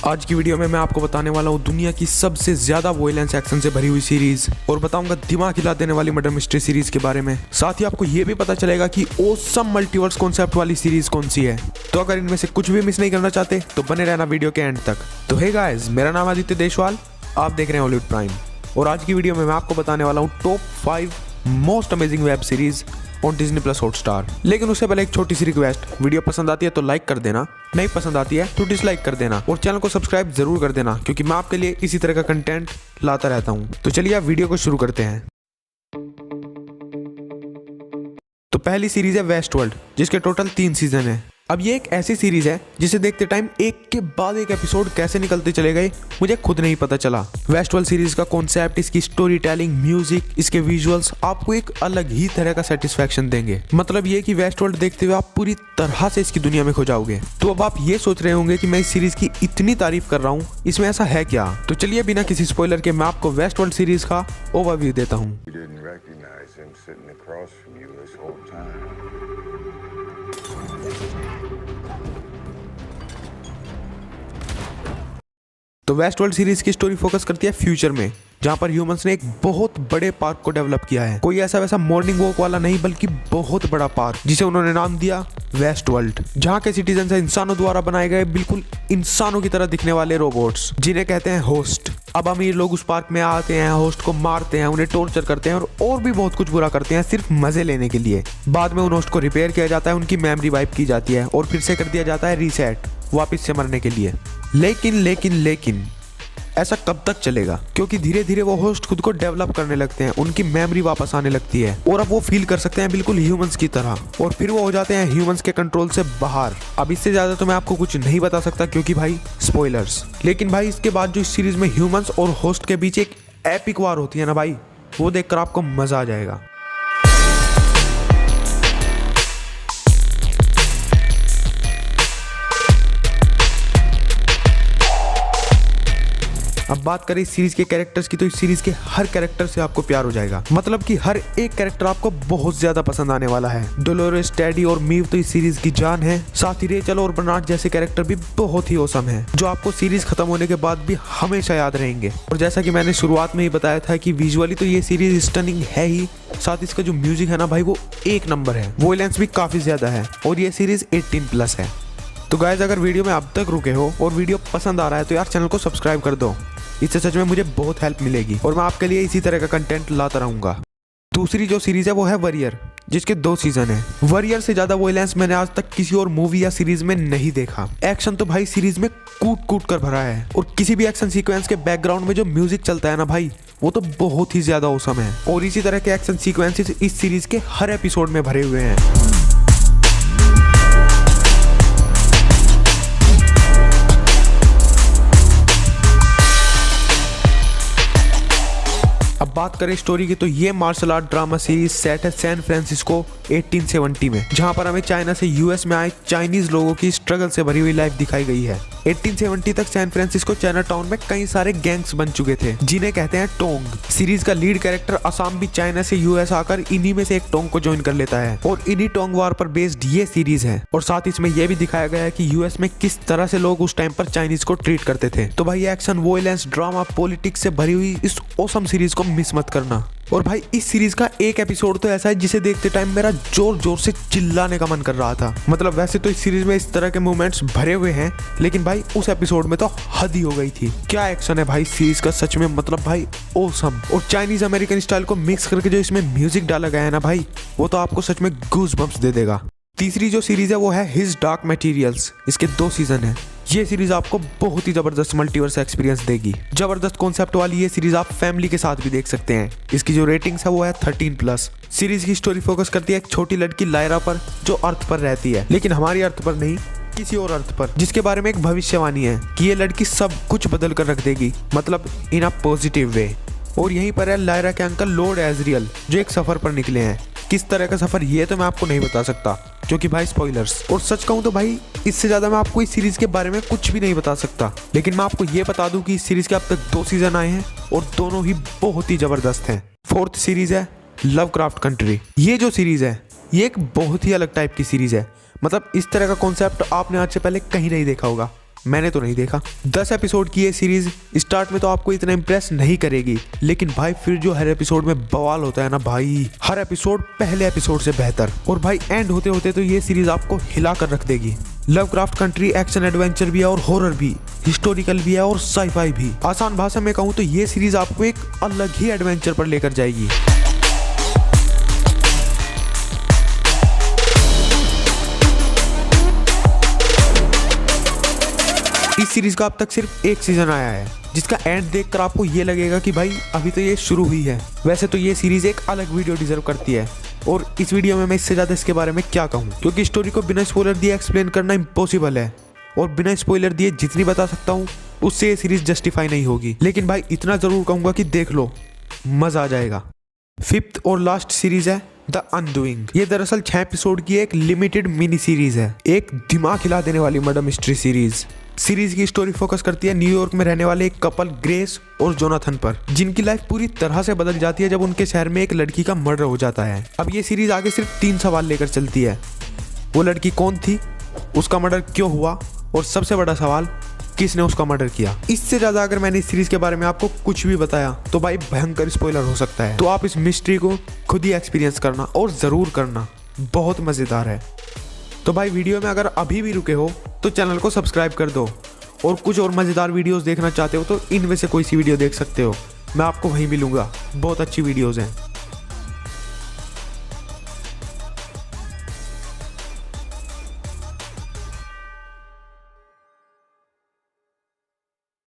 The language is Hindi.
आज की वीडियो में मैं आपको बताने वाला हूँ दुनिया की सबसे ज्यादा वॉयलेंस एक्शन से भरी हुई सीरीज और बताऊंगा दिमाग हिला देने वाली मर्डर मिस्ट्री सीरीज के बारे में। साथ ही आपको ये भी पता चलेगा कि ऑसम मल्टीवर्स कॉन्सेप्ट वाली सीरीज कौन सी है। तो अगर इनमें से कुछ भी मिस नहीं करना चाहते तो बने रहना वीडियो के एंड तक। तो हे गाइस, मेरा नाम आदित्य देशवाल, आप देख रहे हैं हॉलीवुड प्राइम और आज की वीडियो में मैं आपको बताने वाला हूँ top 5 most amazing web series on Disney plus Hotstar. लेकिन उससे पहले एक छोटी सी रिक्वेस्ट, वीडियो पसंद आती है तो लाइक कर देना, नहीं पसंद आती है तो डिसलाइक कर देना और चैनल को सब्सक्राइब जरूर कर देना क्योंकि मैं आपके लिए इसी तरह का कंटेंट लाता रहता हूँ। तो चलिए आप वीडियो को शुरू करते हैं। तो पहली सीरीज है वेस्ट वर्ल्ड, जिसके टोटल 3 सीजन है। अब ये एक ऐसी सीरीज है जिसे देखते टाइम एक के बाद एक एपिसोड कैसे निकलते चले गए मुझे खुद नहीं पता चला। वेस्ट वर्ल्ड सीरीज का कॉन्सेप्ट, इसकी स्टोरी टेलिंग, म्यूजिक, इसके विजुअल्स आपको एक अलग ही तरह का सेटिस्फैक्शन देंगे। मतलब ये कि वेस्ट वर्ल्ड देखते हुए आप पूरी तरह से इसकी दुनिया में खो जाओगे। तो अब आप ये सोच रहे होंगे कि मैं इस सीरीज की इतनी तारीफ कर रहा हूँ, इसमें ऐसा है क्या? तो चलिए बिना किसी स्पॉइलर के मैं आपको वेस्ट वर्ल्ड सीरीज का ओवरव्यू देता हूँ। तो वेस्ट वर्ल्ड सीरीज की स्टोरी फोकस करती है फ्यूचर में, जहां पर ह्यूमंस ने एक बहुत बड़े पार्क को डेवलप किया है। कोई ऐसा वैसा मॉर्निंग वॉक वाला नहीं, बल्कि बहुत बड़ा पार्क जिसे उन्होंने नाम दिया वेस्ट वर्ल्ड। जहां के सिटीजन है इंसानों द्वारा बनाए गए बिल्कुल इंसानों की तरह दिखने वाले रोबोट्स, जिन्हें कहते हैं होस्ट। अब अमीर लोग उस पार्क में आते हैं, होस्ट को मारते हैं, उन्हें टॉर्चर करते हैं और भी बहुत कुछ बुरा करते हैं सिर्फ मजे लेने के लिए। बाद में उन होस्ट को रिपेयर किया जाता है, उनकी मेमोरी वाइप की जाती है और फिर से कर दिया जाता है रीसेट वापस से मरने के लिए। लेकिन ऐसा कब तक चलेगा? क्योंकि धीरे धीरे वो होस्ट खुद को डेवलप करने लगते हैं, उनकी मेमोरी वापस आने लगती है और अब वो फील कर सकते हैं बिल्कुल ह्यूमंस की तरह और फिर वो हो जाते हैं ह्यूमंस के कंट्रोल से बाहर। अब इससे ज्यादा तो मैं आपको कुछ नहीं बता सकता क्योंकि भाई स्पॉयलर्स। लेकिन भाई इसके बाद जो इस सीरीज में ह्यूमंस और होस्ट के बीच एक एपिक वार होती है ना भाई, वो देखकर आपको मजा आ जाएगा। अब बात करें इस सीरीज के कैरेक्टर्स की, तो इस सीरीज के हर कैरेक्टर से आपको प्यार हो जाएगा। मतलब कि हर एक कैरेक्टर आपको बहुत ज्यादा पसंद आने वाला है। डोलोरेस, टेडी और मीव तो इस सीरीज की जान है। साथ ही रेचल और बर्नार्ड जैसे कैरेक्टर भी बहुत ही औसम है, जो आपको सीरीज खत्म होने के बाद भी हमेशा याद रहेंगे। और जैसा कि मैंने शुरुआत में ही बताया था कि विजुअली तो ये सीरीज स्टनिंग है ही, साथ इसका जो म्यूजिक है ना भाई वो एक नंबर है। वॉयलेंस भी काफी ज्यादा है और ये सीरीज 18+ है। तो गाइस, अगर वीडियो में अब तक रुके हो और वीडियो पसंद आ रहा है तो यार चैनल को सब्सक्राइब कर दो, इससे सच में मुझे बहुत हेल्प मिलेगी और मैं आपके लिए इसी तरह का कंटेंट लाता रहूंगा। दूसरी जो सीरीज है वो है वॉरियर, जिसके 2 सीजन है। वॉरियर से ज्यादा वॉयलेंस मैंने आज तक किसी और मूवी या सीरीज में नहीं देखा। एक्शन तो भाई सीरीज में कूट कूट कर भरा है और किसी भी एक्शन सीक्वेंस के बैकग्राउंड में जो म्यूजिक चलता है ना भाई, वो तो बहुत ही ज्यादा औसम है। और इसी तरह के एक्शन सीक्वेंसेस इस सीरीज के हर एपिसोड में भरे हुए हैं। अब बात करें स्टोरी की, तो ये martial art drama series set है सैन फ्रांसिस्को 1870 में, जहां पर हमें चाइना से यूएस में आए चाइनीज लोगों की स्ट्रगल से भरी हुई लाइफ दिखाई गई है। 1870 तक सैन फ्रांसिस्को चाइना टाउन में कई सारे गैंग्स बन चुके थे, जिन्हें कहते हैं टोंग। सीरीज का लीड कैरेक्टर असम भी चाइना से यूएस आकर इन्हीं में से एक टोंग को ज्वाइन कर लेता है और इन्हीं टोंग वार पर बेस्ड ये सीरीज है। और साथ ही इसमें यह भी दिखाया गया है कि यूएस में किस तरह से लोग उस टाइम पर चाइनीज को ट्रीट करते थे। तो भाई एक्शन, वॉयलेंस, ड्रामा, पॉलिटिक्स से भरी हुई इस ऑसम सीरीज को मिस मत करना। और भाई इस सीरीज का एक एपिसोड तो ऐसा है जिसे देखते टाइम मेरा जोर जोर से चिल्लाने का मन कर रहा था। मतलब वैसे तो इस सीरीज में इस तरह के मूवमेंट्स भरे हुए हैं, लेकिन भाई उस एपिसोड में तो हद ही हो गई थी। क्या एक्शन है भाई सीरीज का, सच में मतलब भाई ऑसम। और चाइनीज अमेरिकन स्टाइल को मिक्स करके जो इसमें म्यूजिक डाला गया है ना भाई, वो तो आपको सच में गूज बम्प्स दे देगा। तीसरी जो सीरीज है वो है हिज डार्क मटेरियल्स, इसके 2 सीजन है। ये सीरीज आपको बहुत ही जबरदस्त मल्टीवर्स एक्सपीरियंस देगी। जबरदस्त कॉन्सेप्ट वाली ये सीरीज आप फैमिली के साथ भी देख सकते हैं। इसकी जो रेटिंग्स है वो है 13+। सीरीज की स्टोरी फोकस करती है एक छोटी लड़की लायरा पर, जो अर्थ पर रहती है, लेकिन हमारी अर्थ पर नहीं, किसी और अर्थ पर, जिसके बारे में एक भविष्यवाणी है कि ये लड़की सब कुछ बदल कर रख देगी, मतलब इन अ पॉजिटिव वे। और यहीं पर है लायरा के अंकल लॉर्ड एजरियल, जो एक सफर पर निकले हैं। किस तरह का सफर ये तो मैं आपको नहीं बता सकता क्योंकि भाई स्पॉयलर्स। और सच कहूँ तो भाई इससे ज्यादा मैं आपको इस सीरीज के बारे में कुछ भी नहीं बता सकता, लेकिन मैं आपको ये बता दूं कि इस सीरीज के अब तक 2 सीजन आए हैं और दोनों ही बहुत ही जबरदस्त हैं। 4th सीरीज है लवक्राफ्ट कंट्री। ये जो सीरीज है ये एक बहुत ही अलग टाइप की सीरीज है। मतलब इस तरह का कॉन्सेप्ट आपने आज से पहले कहीं नहीं देखा होगा। मैंने तो नहीं देखा। 10 एपिसोड की ये सीरीज स्टार्ट में तो आपको इतना इम्प्रेस नहीं करेगी, लेकिन भाई फिर जो हर एपिसोड में बवाल होता है ना भाई, हर एपिसोड पहले एपिसोड से बेहतर। और भाई एंड होते होते तो ये सीरीज आपको हिला कर रख देगी। लवक्राफ्ट कंट्री एक्शन एडवेंचर भी है और हॉरर भी, हिस्टोरिकल भी है और साईफाई भी। आसान भाषा में कहूँ तो ये सीरीज आपको एक अलग ही एडवेंचर पर लेकर जाएगी। इस सीरीज का अब तक सिर्फ एक सीजन आया है, जिसका एंड देखकर आपको ये लगेगा कि भाई अभी तो ये शुरू हुई है। वैसे तो ये सीरीज एक अलग वीडियो डिजर्व करती है, और इस वीडियो में मैं इससे ज़्यादा इसके बारे में क्या कहूँ, क्योंकि स्टोरी को बिना स्पॉइलर दिए एक्सप्लेन करना इम्पॉसिबल है, और बिना स्पॉइलर दिए जितनी बता सकता हूँ उससे ये सीरीज जस्टिफाई नहीं होगी। लेकिन भाई इतना ज़रूर कहूँगा कि देख लो, मज़ा आ जाएगा। 5th और लास्ट सीरीज है द अनडूइंग। ये दरअसल 6 एपिसोड की एक लिमिटेड मिनी सीरीज है, एक दिमाग हिला देने वाली मर्डर मिस्ट्री सीरीज। सीरीज की स्टोरी फोकस करती है न्यूयॉर्क में रहने वाले एक कपल ग्रेस और जोनाथन पर, जिनकी लाइफ पूरी तरह से बदल जाती है जब उनके शहर में एक लड़की का मर्डर हो जाता है। अब ये सीरीज आगे सिर्फ 3 सवाल लेकर चलती है। वो लड़की कौन थी, उसका मर्डर क्यों हुआ, और सबसे बड़ा सवाल, किसने उसका मर्डर किया। इससे ज्यादा अगर मैंने इस सीरीज के बारे में आपको कुछ भी बताया तो भाई भयंकर स्पॉइलर हो सकता है। तो आप इस मिस्ट्री को खुद ही एक्सपीरियंस करना, और ज़रूर करना, बहुत मज़ेदार है। तो भाई वीडियो में अगर अभी भी रुके हो तो चैनल को सब्सक्राइब कर दो, और कुछ और मज़ेदार वीडियोस देखना चाहते हो तो इनमें से कोई सी वीडियो देख सकते हो, मैं आपको वहीं मिलूंगा। बहुत अच्छी वीडियोस हैं।